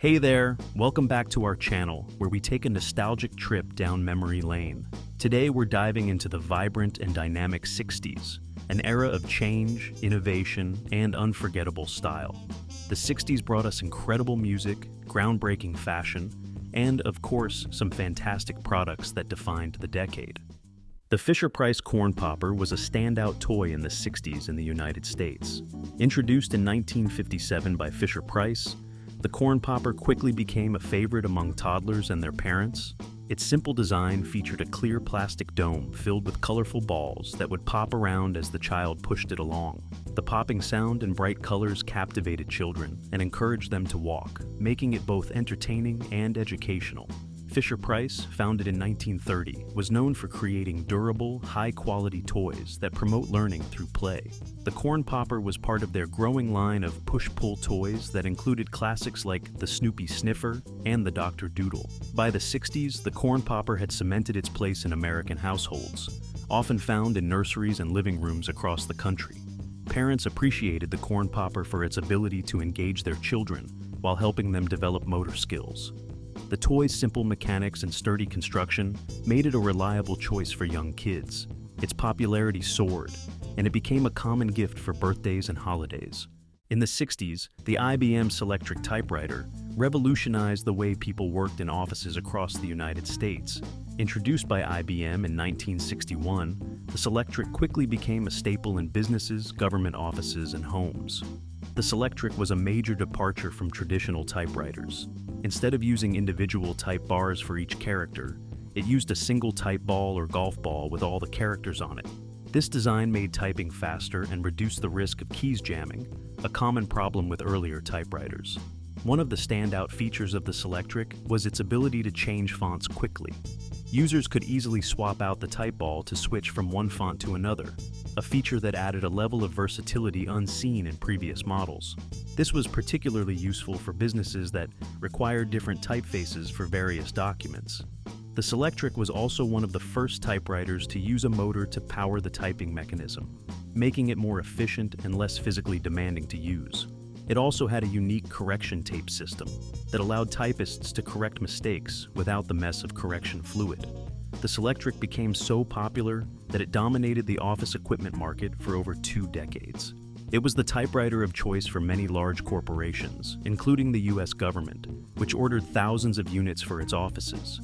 Hey there, welcome back to our channel, where we take a nostalgic trip down memory lane. Today we're diving into the vibrant and dynamic 60s, an era of change, innovation, and unforgettable style. The 60s brought us incredible music, groundbreaking fashion, and, of course, some fantastic products that defined the decade. The Fisher-Price corn popper was a standout toy in the 60s in the United States. Introduced in 1957 by Fisher-Price, the corn popper quickly became a favorite among toddlers and their parents. Its simple design featured a clear plastic dome filled with colorful balls that would pop around as the child pushed it along. The popping sound and bright colors captivated children and encouraged them to walk, making it both entertaining and educational. Fisher-Price, founded in 1930, was known for creating durable, high-quality toys that promote learning through play. The corn popper was part of their growing line of push-pull toys that included classics like the Snoopy Sniffer and the Dr. Doodle. By the 60s, the corn popper had cemented its place in American households, often found in nurseries and living rooms across the country. Parents appreciated the corn popper for its ability to engage their children while helping them develop motor skills. The toy's simple mechanics and sturdy construction made it a reliable choice for young kids. Its popularity soared, and it became a common gift for birthdays and holidays. In the 60s, the IBM Selectric Typewriter revolutionized the way people worked in offices across the United States. Introduced by IBM in 1961, the Selectric quickly became a staple in businesses, government offices, and homes. The Selectric was a major departure from traditional typewriters. Instead of using individual type bars for each character, it used a single type ball or golf ball with all the characters on it. This design made typing faster and reduced the risk of keys jamming, a common problem with earlier typewriters. One of the standout features of the Selectric was its ability to change fonts quickly. Users could easily swap out the type ball to switch from one font to another, a feature that added a level of versatility unseen in previous models. This was particularly useful for businesses that required different typefaces for various documents. The Selectric was also one of the first typewriters to use a motor to power the typing mechanism, making it more efficient and less physically demanding to use. It also had a unique correction tape system that allowed typists to correct mistakes without the mess of correction fluid. The Selectric became so popular that it dominated the office equipment market for over 2 decades. It was the typewriter of choice for many large corporations, including the US government, which ordered thousands of units for its offices.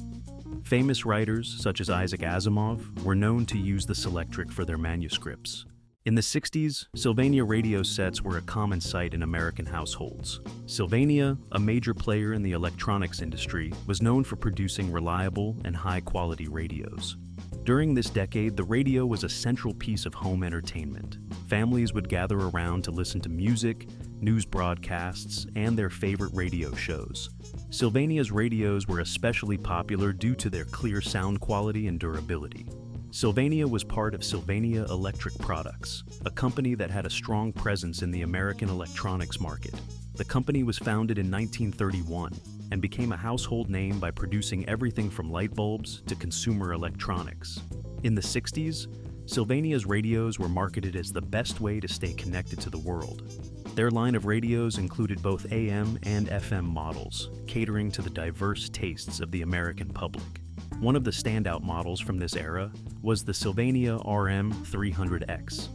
Famous writers, such as Isaac Asimov, were known to use the Selectric for their manuscripts. In the 60s, Sylvania radio sets were a common sight in American households. Sylvania, a major player in the electronics industry, was known for producing reliable and high-quality radios. During this decade, the radio was a central piece of home entertainment. Families would gather around to listen to music, news broadcasts, and their favorite radio shows. Sylvania's radios were especially popular due to their clear sound quality and durability. Sylvania was part of Sylvania Electric Products, a company that had a strong presence in the American electronics market. The company was founded in 1931 and became a household name by producing everything from light bulbs to consumer electronics. In the 60s, Sylvania's radios were marketed as the best way to stay connected to the world. Their line of radios included both AM and FM models, catering to the diverse tastes of the American public. One of the standout models from this era was the Sylvania RM300X.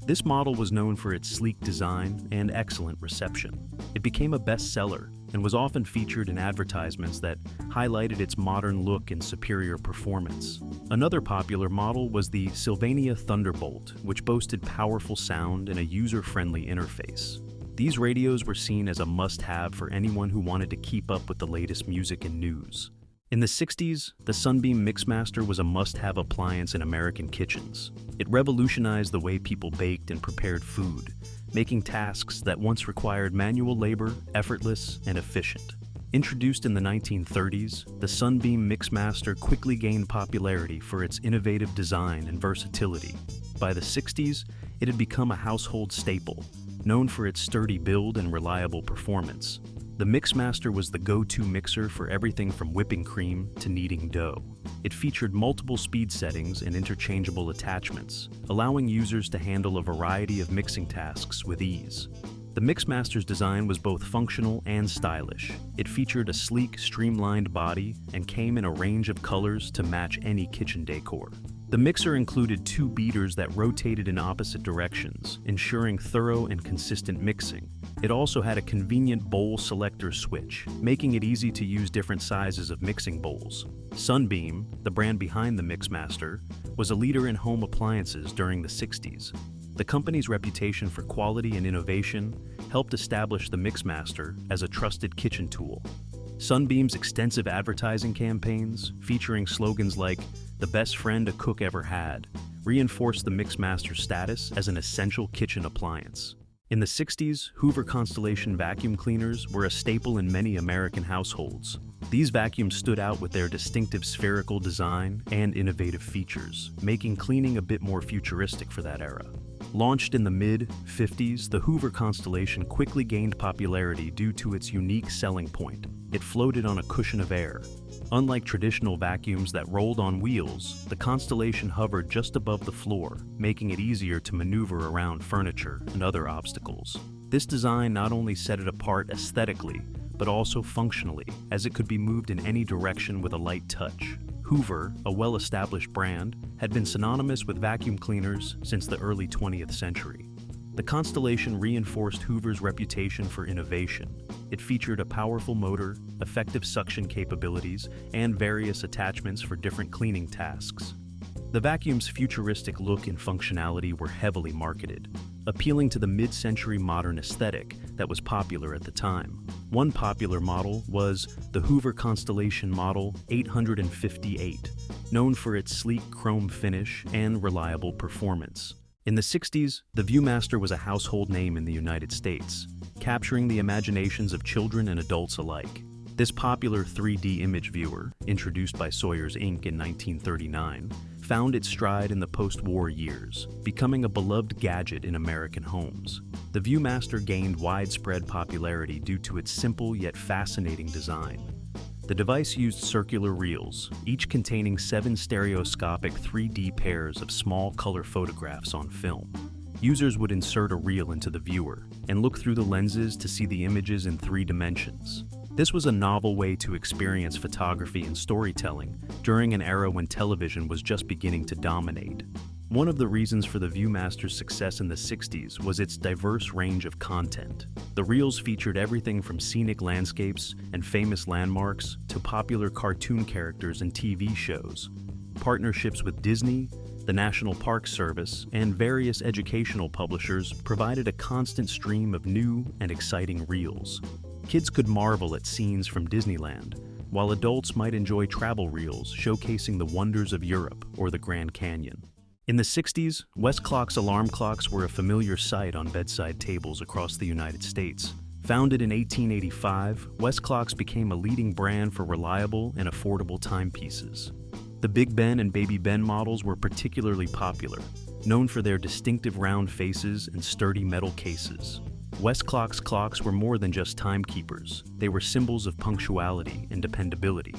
This model was known for its sleek design and excellent reception. It became a bestseller and was often featured in advertisements that highlighted its modern look and superior performance. Another popular model was the Sylvania Thunderbolt, which boasted powerful sound and a user-friendly interface. These radios were seen as a must-have for anyone who wanted to keep up with the latest music and news. In the 60s, the Sunbeam Mixmaster was a must-have appliance in American kitchens. It revolutionized the way people baked and prepared food, making tasks that once required manual labor effortless and efficient. Introduced in the 1930s, the Sunbeam Mixmaster quickly gained popularity for its innovative design and versatility. By the 60s, it had become a household staple, known for its sturdy build and reliable performance. The Mixmaster was the go-to mixer for everything from whipping cream to kneading dough. It featured multiple speed settings and interchangeable attachments, allowing users to handle a variety of mixing tasks with ease. The Mixmaster's design was both functional and stylish. It featured a sleek, streamlined body and came in a range of colors to match any kitchen decor. The mixer included two beaters that rotated in opposite directions, ensuring thorough and consistent mixing. It also had a convenient bowl selector switch, making it easy to use different sizes of mixing bowls. Sunbeam, the brand behind the Mixmaster, was a leader in home appliances during the 60s. The company's reputation for quality and innovation helped establish the Mixmaster as a trusted kitchen tool. Sunbeam's extensive advertising campaigns, featuring slogans like "the best friend a cook ever had," reinforced the Mixmaster's status as an essential kitchen appliance. In the 60s, Hoover Constellation vacuum cleaners were a staple in many American households. These vacuums stood out with their distinctive spherical design and innovative features, making cleaning a bit more futuristic for that era. Launched in the mid-50s, the Hoover Constellation quickly gained popularity due to its unique selling point. It floated on a cushion of air. Unlike traditional vacuums that rolled on wheels, the Constellation hovered just above the floor, making it easier to maneuver around furniture and other obstacles. This design not only set it apart aesthetically, but also functionally, as it could be moved in any direction with a light touch. Hoover, a well-established brand, had been synonymous with vacuum cleaners since the early 20th century. The Constellation reinforced Hoover's reputation for innovation. It featured a powerful motor, effective suction capabilities, and various attachments for different cleaning tasks. The vacuum's futuristic look and functionality were heavily marketed, appealing to the mid-century modern aesthetic that was popular at the time. One popular model was the Hoover Constellation Model 858, known for its sleek chrome finish and reliable performance. In the 60s, the Viewmaster was a household name in the United States, capturing the imaginations of children and adults alike. This popular 3D image viewer, introduced by Sawyer's Inc. in 1939, found its stride in the post-war years, becoming a beloved gadget in American homes. The Viewmaster gained widespread popularity due to its simple yet fascinating design. The device used circular reels, each containing 7 stereoscopic 3D pairs of small color photographs on film. Users would insert a reel into the viewer and look through the lenses to see the images in 3 dimensions. This was a novel way to experience photography and storytelling during an era when television was just beginning to dominate. One of the reasons for the Viewmaster's success in the 60s was its diverse range of content. The reels featured everything from scenic landscapes and famous landmarks to popular cartoon characters and TV shows. Partnerships with Disney, the National Park Service, and various educational publishers provided a constant stream of new and exciting reels. Kids could marvel at scenes from Disneyland, while adults might enjoy travel reels showcasing the wonders of Europe or the Grand Canyon. In the 60s, Westclox alarm clocks were a familiar sight on bedside tables across the United States. Founded in 1885, Westclox became a leading brand for reliable and affordable timepieces. The Big Ben and Baby Ben models were particularly popular, known for their distinctive round faces and sturdy metal cases. Westclox clocks were more than just timekeepers. They were symbols of punctuality and dependability.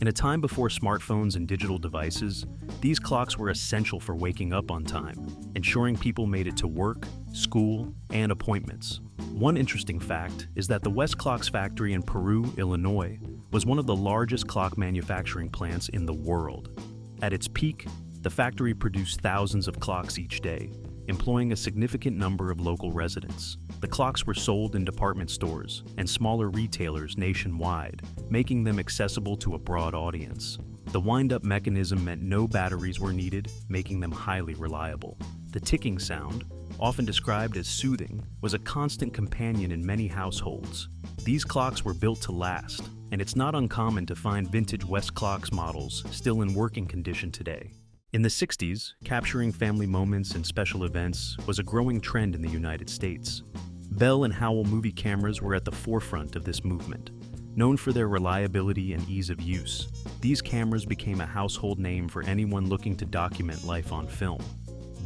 In a time before smartphones and digital devices, these clocks were essential for waking up on time, ensuring people made it to work, school, and appointments. One interesting fact is that the Westclox factory in Peru, Illinois, was one of the largest clock manufacturing plants in the world. At its peak, the factory produced thousands of clocks each day, employing a significant number of local residents. The clocks were sold in department stores and smaller retailers nationwide, making them accessible to a broad audience. The wind-up mechanism meant no batteries were needed, making them highly reliable. The ticking sound, often described as soothing, was a constant companion in many households. These clocks were built to last, and it's not uncommon to find vintage Westclox models still in working condition today. In the 60s, capturing family moments and special events was a growing trend in the United States. Bell and Howell movie cameras were at the forefront of this movement. Known for their reliability and ease of use, these cameras became a household name for anyone looking to document life on film.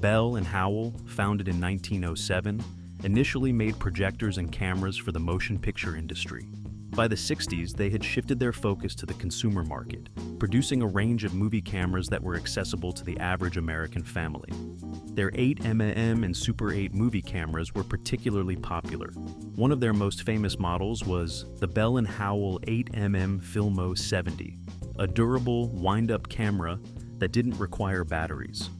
Bell and Howell, founded in 1907, initially made projectors and cameras for the motion picture industry. By the 60s, they had shifted their focus to the consumer market, producing a range of movie cameras that were accessible to the average American family. Their 8mm and Super 8 movie cameras were particularly popular. One of their most famous models was the Bell & Howell 8mm Filmo 70, a durable, wind-up camera that didn't require batteries.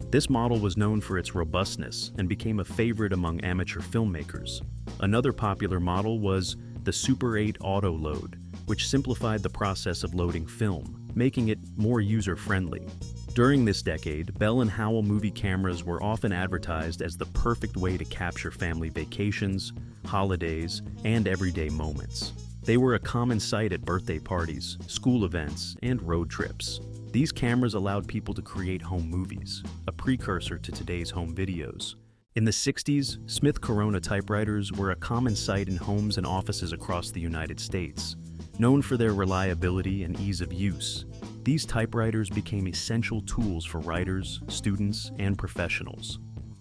This model was known for its robustness and became a favorite among amateur filmmakers. Another popular model was the Super 8 Auto Load, which simplified the process of loading film, making it more user-friendly. During this decade, Bell & Howell movie cameras were often advertised as the perfect way to capture family vacations, holidays, and everyday moments. They were a common sight at birthday parties, school events, and road trips. These cameras allowed people to create home movies, a precursor to today's home videos. In the 60s, Smith Corona typewriters were a common sight in homes and offices across the United States. Known for their reliability and ease of use, these typewriters became essential tools for writers, students, and professionals.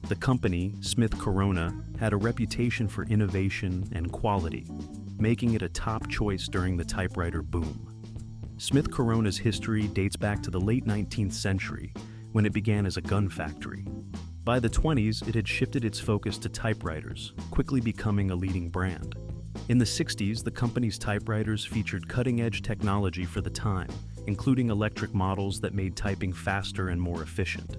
The company, Smith Corona, had a reputation for innovation and quality, making it a top choice during the typewriter boom. Smith Corona's history dates back to the late 19th century, when it began as a gun factory. By the 20s, it had shifted its focus to typewriters, quickly becoming a leading brand. In the 60s, the company's typewriters featured cutting-edge technology for the time, including electric models that made typing faster and more efficient.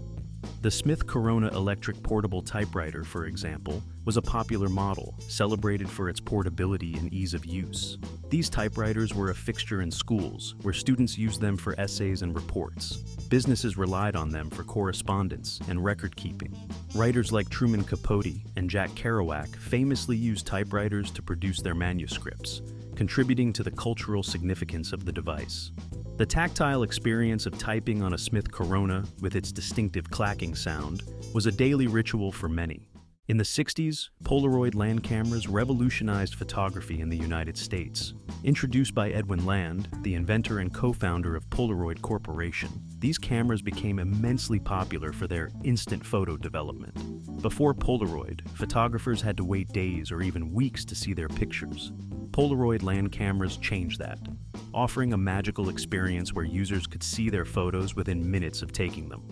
The Smith Corona electric portable typewriter, for example, was a popular model, celebrated for its portability and ease of use. These typewriters were a fixture in schools, where students used them for essays and reports. Businesses relied on them for correspondence and record-keeping. Writers like Truman Capote and Jack Kerouac famously used typewriters to produce their manuscripts, contributing to the cultural significance of the device. The tactile experience of typing on a Smith Corona, with its distinctive clacking sound, was a daily ritual for many. In the 60s, Polaroid land cameras revolutionized photography in the United States. Introduced by Edwin Land, the inventor and co-founder of Polaroid Corporation, these cameras became immensely popular for their instant photo development. Before Polaroid, photographers had to wait days or even weeks to see their pictures. Polaroid land cameras changed that, offering a magical experience where users could see their photos within minutes of taking them.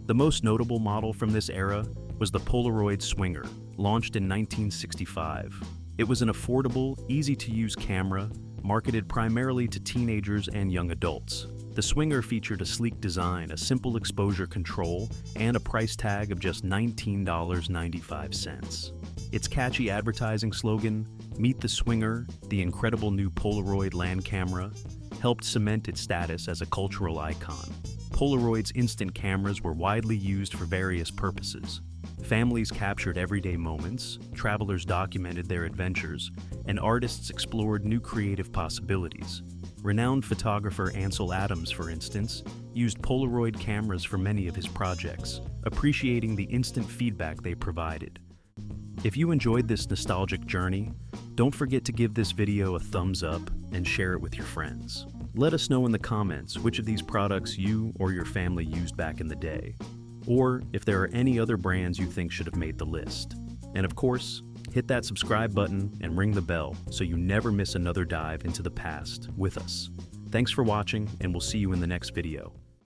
The most notable model from this era was the Polaroid Swinger, launched in 1965. It was an affordable, easy-to-use camera marketed primarily to teenagers and young adults. The Swinger featured a sleek design, a simple exposure control, and a price tag of just $19.95. Its catchy advertising slogan, "Meet the Swinger, the incredible new Polaroid land camera," helped cement its status as a cultural icon. Polaroid's instant cameras were widely used for various purposes. Families captured everyday moments, travelers documented their adventures, and artists explored new creative possibilities. Renowned photographer Ansel Adams, for instance, used Polaroid cameras for many of his projects, appreciating the instant feedback they provided. If you enjoyed this nostalgic journey, don't forget to give this video a thumbs up and share it with your friends. Let us know in the comments which of these products you or your family used back in the day, or if there are any other brands you think should have made the list. And of course, hit that subscribe button and ring the bell so you never miss another dive into the past with us. Thanks for watching, and we'll see you in the next video.